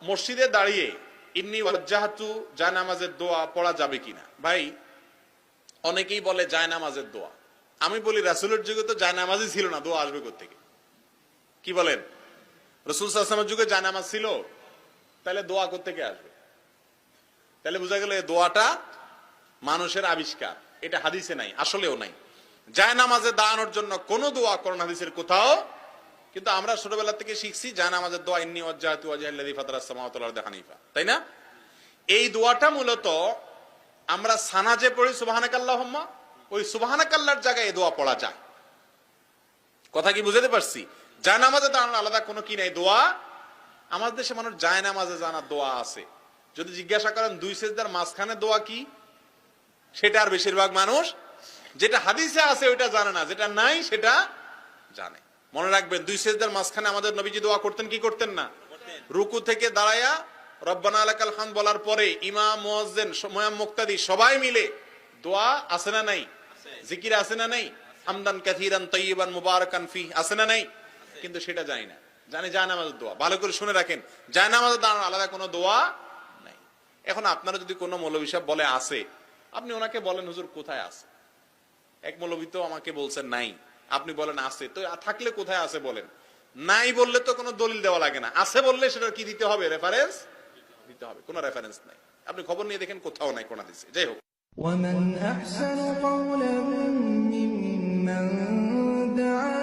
মসজিদে দাঁড়িয়ে ইন্নী ওয়াজ্জাহতু জায়নামাজের দোয়া পড়া যাবে কিনা? ভাই, অনেকেই বলে জায়নামাজের দোয়া। আমি বলি রাসূলের যুগে তো জায়নামাজই ছিল না, দোয়া আসবে কোত্থেকে? কি বলেন? রাসূল সাল্লাল্লাহু আলাইহি ওয়াসাল্লামের যুগে জায়নামাজ ছিল, তাহলে দোয়া কোত্থেকে আসবে? তাহলে বোঝা গেল এই দোয়াটা মানুষের আবিষ্কার, এটা হাদিসে নাই, আসলেও নাই। জায়নামাজে দাঁড়ানোর জন্য কোন দোয়া কোরআন হাদিসের কোথাও, কিন্তু আমরা ছোটবেলা থেকে শিখছি জায়নামাজের দোয়া ইন্নী ওয়াজ্জাহতু ওয়াজহিয়াল্লাযী ফাতারাস সামাওয়াতি ওয়াল আরদি হানিফা, তাই না? এই দোয়াটা মূলত আমরা সানাজে পড়ি সুবহানাকাল্লাহুম্মা, ওই সুবহানাকাল্লাহর জায়গায় এই দোয়া পড়া যায়। কথা কি বুঝাতে পারছি? জায়নামাজে দাঁড়ানোর আলাদা কোনো কি নাই দোয়া। আমাদের দেশে মানুষ জায়নামাজে জানার দোয়া আছে, যদি জিজ্ঞাসা করেন দুই সিজদার মাঝখানে দোয়া কি, সেটা আর বেশিরভাগ মানুষ যেটা হাদিসে আছে ওইটা জানে না, যেটা নাই সেটা জানে। মনে রাখবেন, দুই সিজদার মাঝখানে আমাদের নবীজি দোয়া করতেন কি করতেন না? রুকু থেকে দাঁড়ায়া রব্বানা লাকাল হামদ বলার পরে ইমাম, মুয়াজ্জিন, মুক্তাদি সবাই মিলে দোয়া আছে না নাই? জিকির আছে না নাই? হামদান কাসীরান তাইয়িবান মুবারাকান ফি আছে না নাই? কিন্তু সেটা জানি না, জানি জায়নামাজের দোয়া। ভালো করে শুনে রাখেন, জায়নামাজে দাঁড়ানোর আলাদা কোনো দোয়া নাই। এখন আপনারা যদি কোনো মৌলভী সাহেব বলে আছে, আপনি ওনাকে বলেন হুজুর কোথায় আছে? এক মৌলভী তো আমাকে বলছেন নাই, আপনি বলেন আছে, তো থাকলে কোথায় আছে বলেন। নাই বললে তো কোনো দলিল দেওয়া লাগে না, আছে বললে সেটা কি দিতে হবে? রেফারেন্স দিতে হবে। কোনো রেফারেন্স নাই, আপনি খবর নিয়ে দেখেন কোথাও নাই কোন হাদিসে। যাই হোক, ومن أحسن قولا ممن دعا